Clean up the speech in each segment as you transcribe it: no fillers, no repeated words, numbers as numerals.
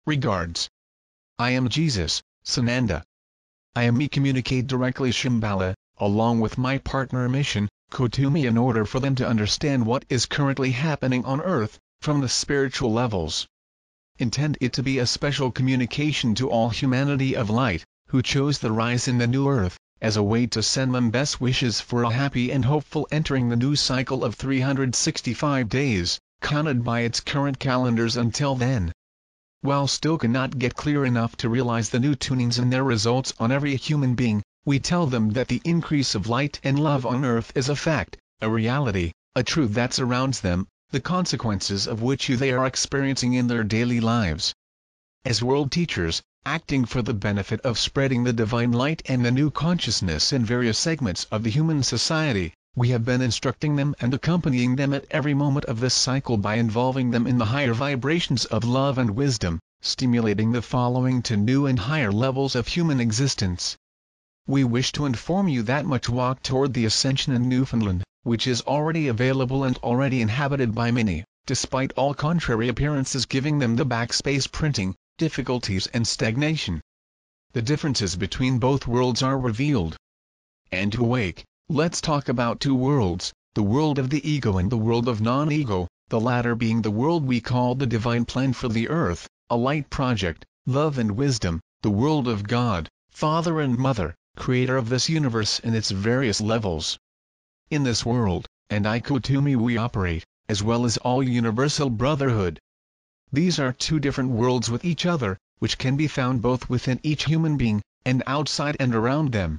Regards. I am Jesus, Sananda. I am me communicate directly Shambhala, along with my partner Mission, Kotumi, in order for them to understand what is currently happening on earth, from the spiritual levels. Intend it to be a special communication to all humanity of light, who chose the rise in the new earth, as a way to send them best wishes for a happy and hopeful entering the new cycle of 365 days, counted by its current calendars until then. While still cannot get clear enough to realize the new tunings and their results on every human being, we tell them that the increase of light and love on earth is a fact, a reality, a truth that surrounds them, the consequences of which they are experiencing in their daily lives. As world teachers, acting for the benefit of spreading the divine light and the new consciousness in various segments of the human society, we have been instructing them and accompanying them at every moment of this cycle by involving them in the higher vibrations of love and wisdom, stimulating the following to new and higher levels of human existence. We wish to inform you that much walk toward the ascension in Newfoundland, which is already available and already inhabited by many, despite all contrary appearances giving them the backspace printing, difficulties and stagnation. The differences between both worlds are revealed. And to awake, let's talk about two worlds, the world of the ego and the world of non-ego, the latter being the world we call the divine plan for the earth, a light project, love and wisdom, the world of God, Father and Mother, creator of this universe in its various levels. In this world, and I Kotumi we operate, as well as all universal brotherhood. These are two different worlds with each other, which can be found both within each human being, and outside and around them.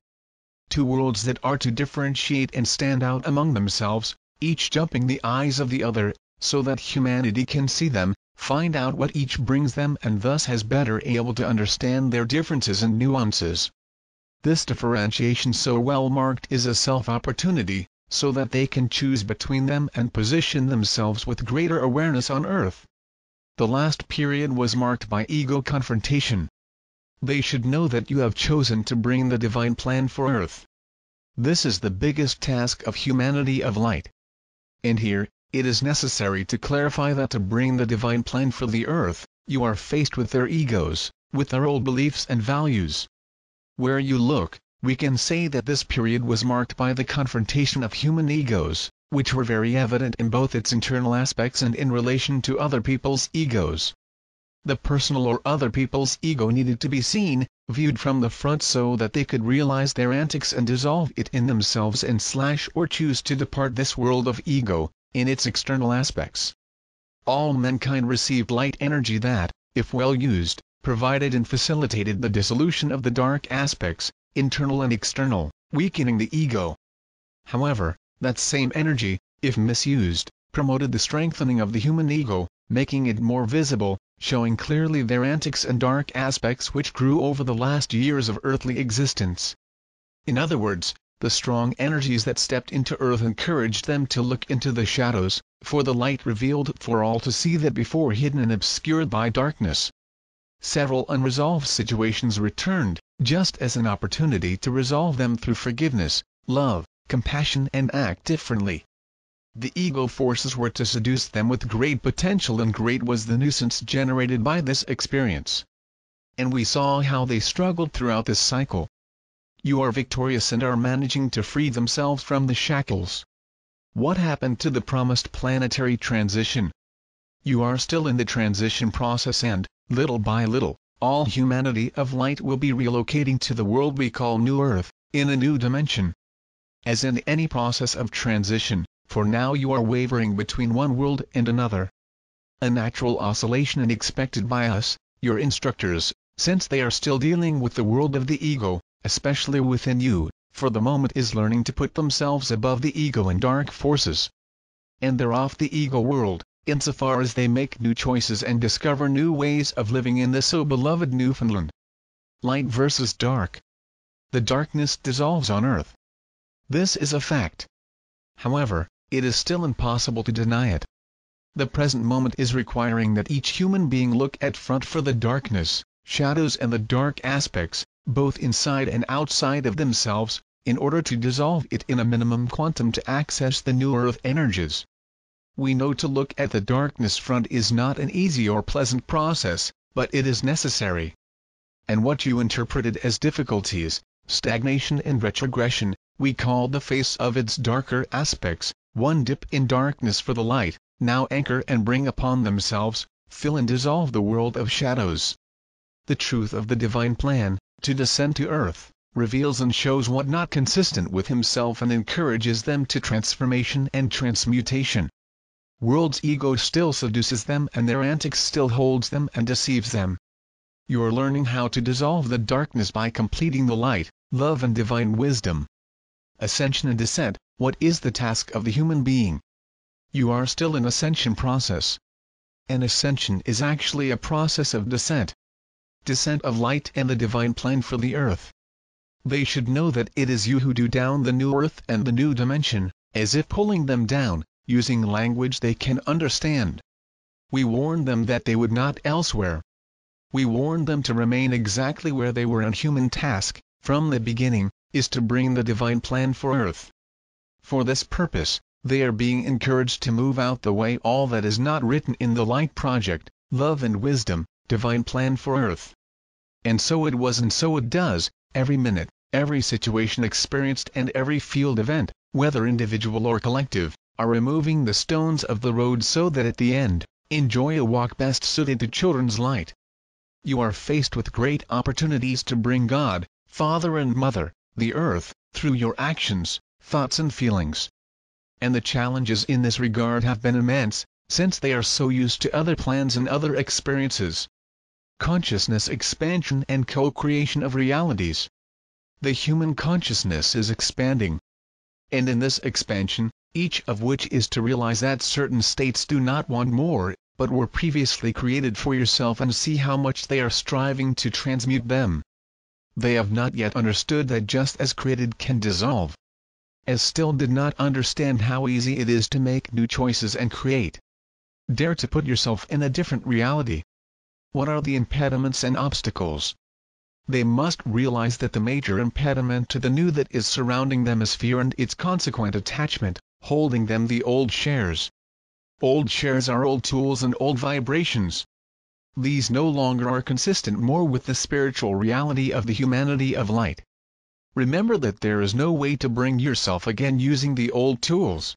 Two worlds that are to differentiate and stand out among themselves, each jumping the eyes of the other, so that humanity can see them, find out what each brings them and thus has better able to understand their differences and nuances. This differentiation so well marked is a self-opportunity, so that they can choose between them and position themselves with greater awareness on earth. The last period was marked by ego confrontation. They should know that you have chosen to bring the divine plan for earth. This is the biggest task of humanity of light. And here, it is necessary to clarify that to bring the divine plan for the earth, you are faced with their egos, with their old beliefs and values. Where you look, we can say that this period was marked by the confrontation of human egos, which were very evident in both its internal aspects and in relation to other people's egos. The personal or other people's ego needed to be seen, viewed from the front so that they could realize their antics and dissolve it in themselves and or choose to depart this world of ego, in its external aspects. All mankind received light energy that, if well used, provided and facilitated the dissolution of the dark aspects, internal and external, weakening the ego. However, that same energy, if misused, promoted the strengthening of the human ego, making it more visible, showing clearly their antics and dark aspects which grew over the last years of earthly existence. In other words, the strong energies that stepped into earth encouraged them to look into the shadows, for the light revealed for all to see that before hidden and obscured by darkness. Several unresolved situations returned, just as an opportunity to resolve them through forgiveness, love, compassion and act differently. The ego forces were to seduce them with great potential, and great was the nuisance generated by this experience. And we saw how they struggled throughout this cycle. You are victorious and are managing to free themselves from the shackles. What happened to the promised planetary transition? You are still in the transition process and, little by little, all humanity of light will be relocating to the world we call New Earth, in a new dimension. As in any process of transition, for now you are wavering between one world and another. A natural oscillation and expected by us, your instructors, since they are still dealing with the world of the ego, especially within you, for the moment is learning to put themselves above the ego and dark forces. And they're off the ego world, insofar as they make new choices and discover new ways of living in this so beloved Newfoundland. Light versus dark. The darkness dissolves on earth. This is a fact. However, it is still impossible to deny it. The present moment is requiring that each human being look at front for the darkness, shadows and the dark aspects, both inside and outside of themselves, in order to dissolve it in a minimum quantum to access the new earth energies. We know to look at the darkness front is not an easy or pleasant process, But it is necessary. And what you interpreted as difficulties, stagnation and retrogression, we call the face of its darker aspects, one dip in darkness for the light, now anchor and bring upon themselves, fill and dissolve the world of shadows. The truth of the divine plan, to descend to earth, reveals and shows what not consistent with himself and encourages them to transformation and transmutation. World's ego still seduces them and their antics still holds them and deceives them. You are learning how to dissolve the darkness by completing the light, love and divine wisdom. Ascension and descent, what is the task of the human being? You are still in ascension process. An ascension is actually a process of descent. Descent of light and the divine plan for the earth. They should know that it is you who do down the new earth and the new dimension, as if pulling them down, using language they can understand. We warned them that they would not elsewhere. We warned them to remain exactly where they were, and human task, from the beginning, is to bring the divine plan for earth. For this purpose, they are being encouraged to move out the way all that is not written in the light project, love and wisdom, divine plan for earth. And so it was and so it does, every minute, every situation experienced and every field event, whether individual or collective, are removing the stones of the road so that at the end, enjoy a walk best suited to children's light. You are faced with great opportunities to bring God, Father and Mother, the earth, through your actions, thoughts and feelings. And the challenges in this regard have been immense, since they are so used to other plans and other experiences. Consciousness expansion and co-creation of realities. The human consciousness is expanding. And in this expansion, each of which is to realize that certain states do not want more, but were previously created for yourself, and see how much they are striving to transmute them. They have not yet understood that just as created can dissolve, as still did not understand how easy it is to make new choices and create. Dare to put yourself in a different reality. What are the impediments and obstacles? They must realize that the major impediment to the new that is surrounding them is fear and its consequent attachment, holding them the old shares. Old shares are old tools and old vibrations. These no longer are consistent more with the spiritual reality of the humanity of light. Remember that there is no way to bring yourself again using the old tools.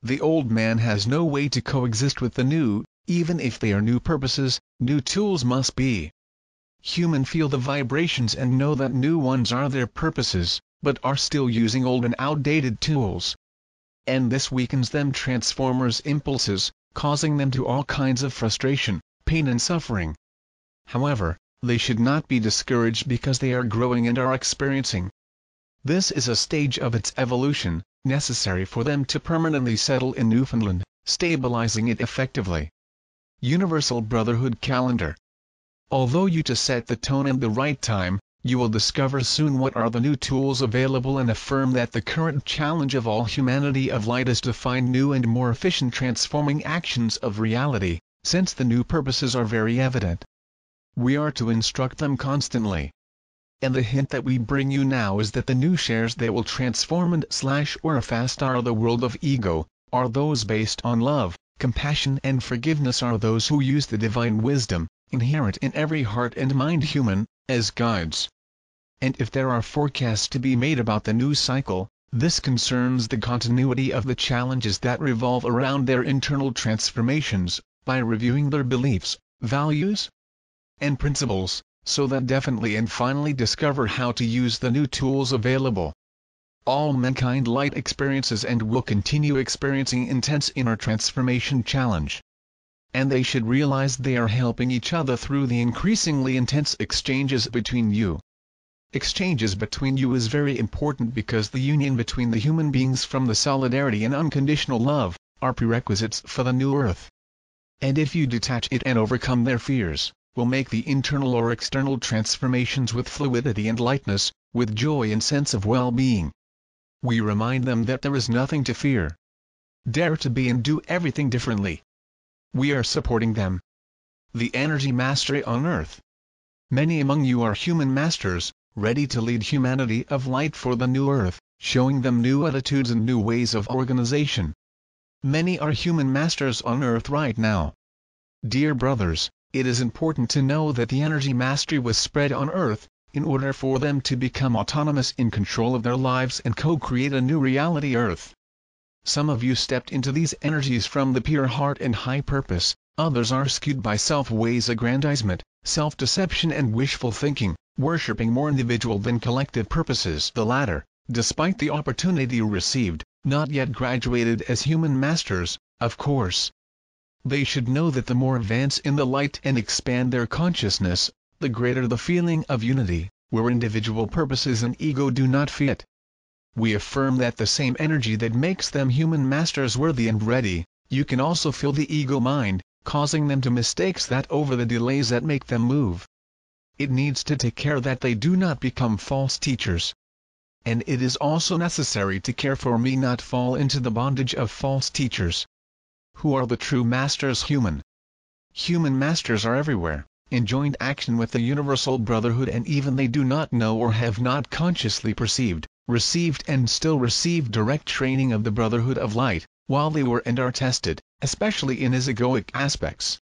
The old man has no way to coexist with the new, even if they are new purposes, new tools must be. Human feel the vibrations and know that new ones are their purposes, but are still using old and outdated tools. And this weakens them transformers' impulses, causing them to all kinds of frustration, pain and suffering. However, they should not be discouraged because they are growing and are experiencing. This is a stage of its evolution, necessary for them to permanently settle in Newfoundland, stabilizing it effectively. Universal Brotherhood Calendar. Although you to set the tone and the right time, you will discover soon what are the new tools available and affirm that the current challenge of all humanity of light is to find new and more efficient transforming actions of reality, since the new purposes are very evident. We are to instruct them constantly. And the hint that we bring you now is that the new shares that will transform and or fast are the world of ego, are those based on love, compassion and forgiveness, are those who use the divine wisdom, inherent in every heart and mind human, as guides. And if there are forecasts to be made about the new cycle, this concerns the continuity of the challenges that revolve around their internal transformations, by reviewing their beliefs, values, and principles, so that definitely and finally discover how to use the new tools available. All mankind light experiences and will continue experiencing intense inner transformation challenge. And they should realize they are helping each other through the increasingly intense exchanges between you. Exchanges between you is very important because the union between the human beings from the solidarity and unconditional love, are prerequisites for the new earth. And if you detach it and overcome their fears, will make the internal or external transformations with fluidity and lightness, with joy and sense of well-being. We remind them that there is nothing to fear. Dare to be and do everything differently. We are supporting them. The energy mastery on earth. Many among you are human masters, ready to lead humanity of light for the new earth, showing them new attitudes and new ways of organization. Many are human masters on earth right now. Dear brothers, It is important to know that the energy mastery was spread on Earth, in order for them to become autonomous in control of their lives and co-create a new reality Earth. Some of you stepped into these energies from the pure heart and high purpose, others are skewed by self-ways aggrandizement, self-deception and wishful thinking, worshipping more individual than collective purposes. The latter, despite the opportunity received, not yet graduated as human masters, of course. They should know that the more advance in the light and expand their consciousness, the greater the feeling of unity, where individual purposes and ego do not fit. We affirm that the same energy that makes them human masters worthy and ready, you can also fill the ego mind, causing them to mistakes that over the delays that make them move. It needs to take care that they do not become false teachers. And it is also necessary to care for me not fall into the bondage of false teachers. Who are the true masters? Human masters are everywhere, in joint action with the universal brotherhood, and even they do not know or have not consciously perceived, received and still receive direct training of the brotherhood of light, while they were and are tested, especially in his egoic aspects.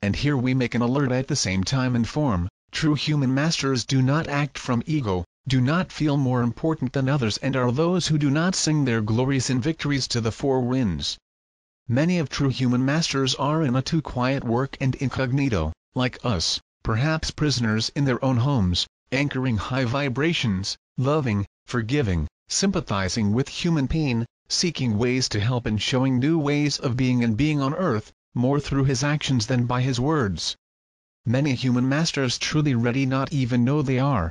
And here we make an alert at the same time and form: true human masters do not act from ego, do not feel more important than others, and are those who do not sing their glories and victories to the four winds. Many of true human masters are in a too quiet work and incognito, like us, perhaps prisoners in their own homes, anchoring high vibrations, loving, forgiving, sympathizing with human pain, seeking ways to help and showing new ways of being and being on earth, more through his actions than by his words. Many human masters truly ready not even know they are.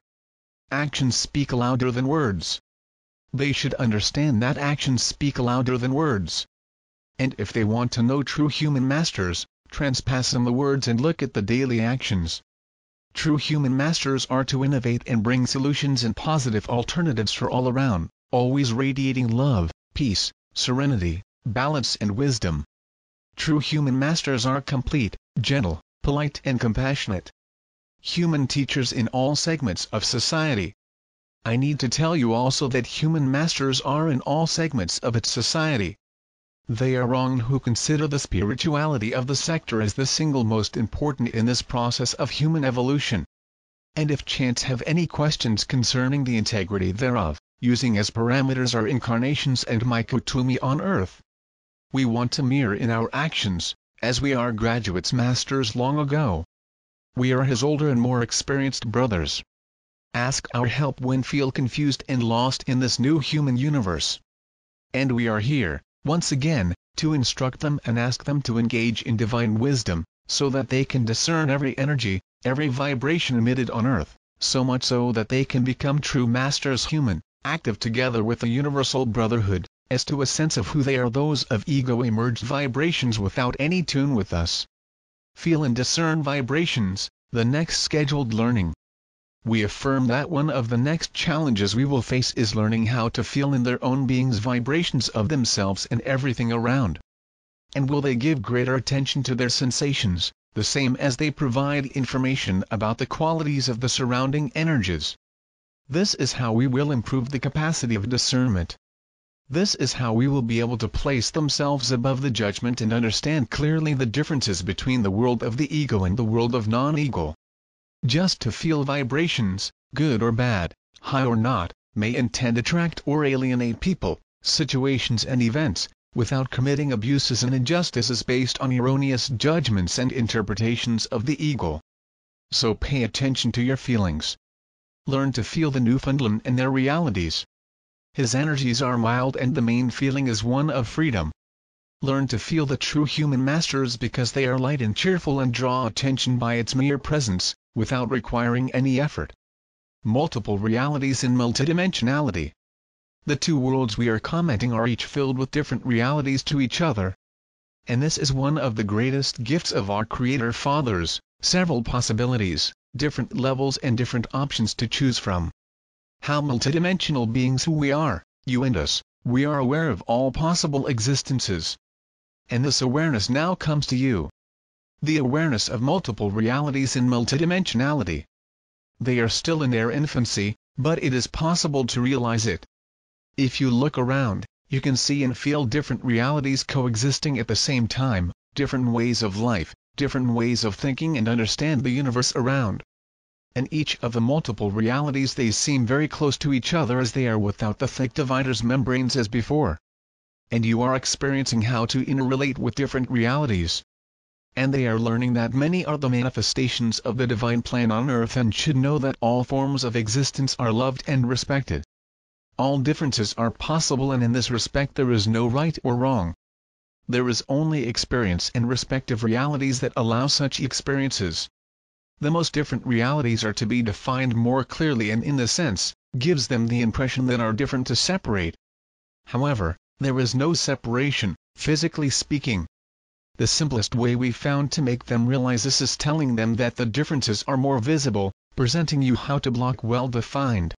Actions speak louder than words. They should understand that actions speak louder than words. And if they want to know true human masters, transpass them the words and look at the daily actions. True human masters are to innovate and bring solutions and positive alternatives for all around, always radiating love, peace, serenity, balance and wisdom. True human masters are complete, gentle, polite and compassionate. Human teachers in all segments of society. I need to tell you also that human masters are in all segments of its society. They are wrong who consider the spirituality of the sector as the single most important in this process of human evolution. And if chance have any questions concerning the integrity thereof, using as parameters our incarnations and my Kutumi on earth, we want to mirror in our actions, as we are graduates masters long ago. We are his older and more experienced brothers. Ask our help when feel confused and lost in this new human universe. And we are here, once again, to instruct them and ask them to engage in divine wisdom, so that they can discern every energy, every vibration emitted on earth, so much so that they can become true masters human, active together with the universal brotherhood, as to a sense of who they are, those of ego-emerged vibrations without any tune with us. Feel and discern vibrations, the next scheduled learning. We affirm that one of the next challenges we will face is learning how to feel in their own beings vibrations of themselves and everything around. And will they give greater attention to their sensations, the same as they provide information about the qualities of the surrounding energies? This is how we will improve the capacity of discernment. This is how we will be able to place themselves above the judgment and understand clearly the differences between the world of the ego and the world of non-ego. Just to feel vibrations, good or bad, high or not, may intend attract or alienate people, situations and events, without committing abuses and injustices based on erroneous judgments and interpretations of the ego. So pay attention to your feelings. Learn to feel the Newfoundland and their realities. His energies are mild and the main feeling is one of freedom. Learn to feel the true human masters because they are light and cheerful and draw attention by its mere presence, without requiring any effort. Multiple realities in multidimensionality. The two worlds we are commenting are each filled with different realities to each other. And this is one of the greatest gifts of our Creator Fathers, several possibilities, different levels and different options to choose from. How multidimensional beings who we are, you and us, we are aware of all possible existences. And this awareness now comes to you. The awareness of multiple realities in multidimensionality. They are still in their infancy, but it is possible to realize it. If you look around, you can see and feel different realities coexisting at the same time, different ways of life, different ways of thinking and understand the universe around. And each of the multiple realities, they seem very close to each other as they are without the thick divider's membranes as before. And you are experiencing how to interrelate with different realities. And they are learning that many are the manifestations of the divine plan on earth, and should know that all forms of existence are loved and respected. All differences are possible, and in this respect there is no right or wrong. There is only experience and respective realities that allow such experiences. The most different realities are to be defined more clearly, and in the sense, gives them the impression that are different to separate. However, there is no separation, physically speaking. The simplest way we found to make them realize this is telling them that the differences are more visible, presenting you how to block well defined.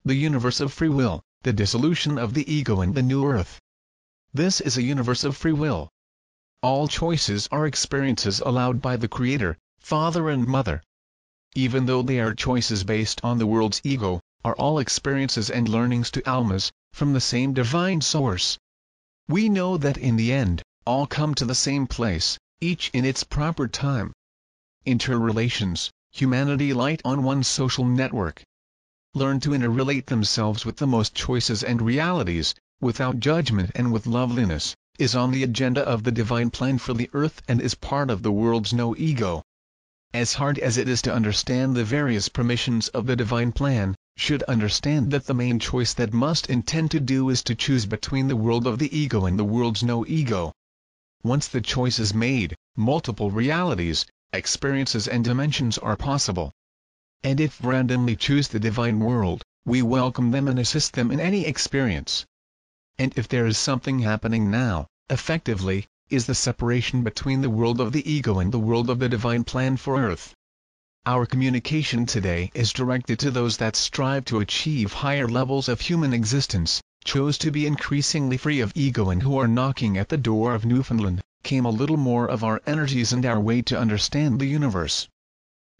The universe of free will, the dissolution of the ego and the new earth. This is a universe of free will. All choices are experiences allowed by the Creator, Father and Mother. Even though they are choices based on the world's ego, are all experiences and learnings to almas, from the same divine source. We know that in the end, all come to the same place, each in its proper time. Interrelations, humanity light on one social network. Learn to interrelate themselves with the most choices and realities, without judgment and with loveliness, is on the agenda of the divine plan for the earth and is part of the world's no ego. As hard as it is to understand the various permissions of the divine plan, should understand that the main choice that must intend to do is to choose between the world of the ego and the world's no ego. Once the choice is made, multiple realities, experiences and dimensions are possible. And if randomly choose the divine world, we welcome them and assist them in any experience. And if there is something happening now, effectively, is the separation between the world of the ego and the world of the divine plan for earth. Our communication today is directed to those that strive to achieve higher levels of human existence, chose to be increasingly free of ego, and who are knocking at the door of Newfoundland. Came a little more of our energies and our way to understand the universe.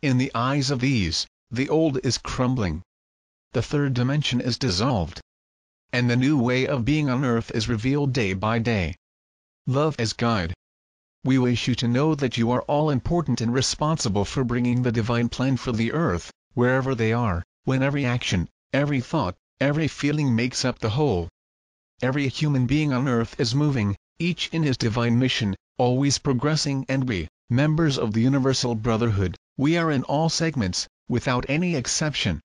In the eyes of these, the old is crumbling. The third dimension is dissolved. And the new way of being on earth is revealed day by day. Love as guide. We wish you to know that you are all important and responsible for bringing the divine plan for the earth, wherever they are, when every action, every thought, every feeling makes up the whole. Every human being on earth is moving, each in his divine mission, always progressing, and we, members of the Universal Brotherhood, we are in all segments, without any exception.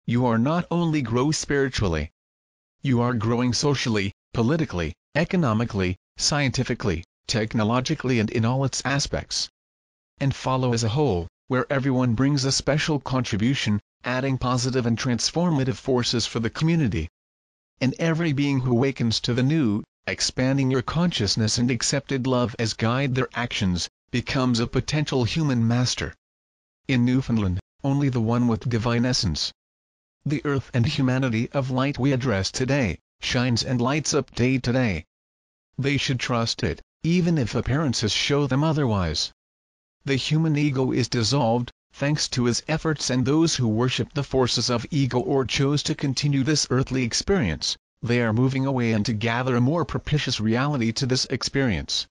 You are not only grow spiritually. You are growing socially, politically, economically, scientifically, technologically, and in all its aspects. And follow as a whole, where everyone brings a special contribution, adding positive and transformative forces for the community. And every being who awakens to the new, expanding your consciousness and accepted love as guide their actions, becomes a potential human master. In Newfoundland, only the one with divine essence. The earth and humanity of light we address today, shines and lights up day to day. They should trust it, even if appearances show them otherwise. The human ego is dissolved, thanks to his efforts, and those who worship the forces of ego or chose to continue this earthly experience, they are moving away and to gather a more propitious reality to this experience.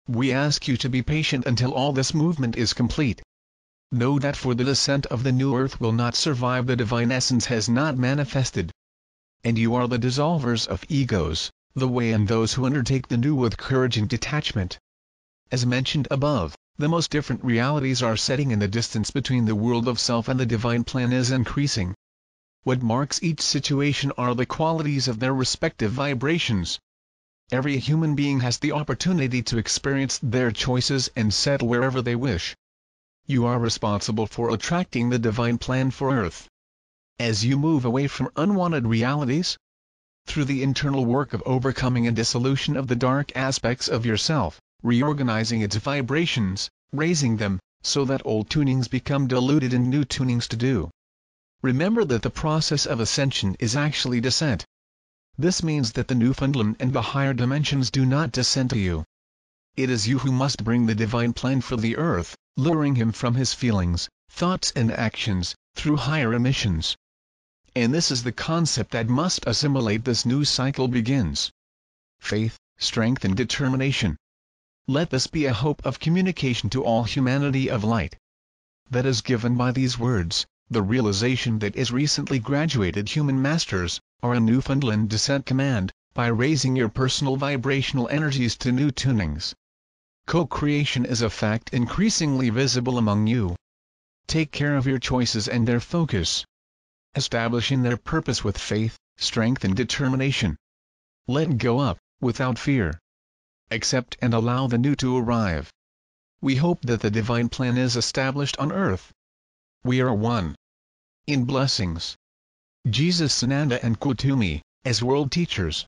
We ask you to be patient until all this movement is complete. Know that for the descent of the new earth will not survive, the divine essence has not manifested. And you are the dissolvers of egos, the way, and those who undertake the new with courage and detachment. As mentioned above, the most different realities are setting, and the distance between the world of self and the divine plan is increasing. What marks each situation are the qualities of their respective vibrations. Every human being has the opportunity to experience their choices and settle wherever they wish. You are responsible for attracting the divine plan for earth. As you move away from unwanted realities, through the internal work of overcoming and dissolution of the dark aspects of yourself, reorganizing its vibrations, raising them, so that old tunings become diluted and new tunings to do. Remember that the process of ascension is actually descent. This means that the Newfoundland and the higher dimensions do not descend to you. It is you who must bring the divine plan for the earth, luring him from his feelings, thoughts and actions, through higher emissions. And this is the concept that must assimilate this new cycle begins. Faith, strength and determination. Let this be a hope of communication to all humanity of light. That is given by these words, the realization that as recently graduated human masters, are a Newfoundland descent command, by raising your personal vibrational energies to new tunings. Co-creation is a fact increasingly visible among you. Take care of your choices and their focus, establishing their purpose with faith, strength and determination. Let go up, without fear. Accept and allow the new to arrive. We hope that the divine plan is established on earth. We are one. In blessings. Jesus, Sananda and Kutumi, as world teachers.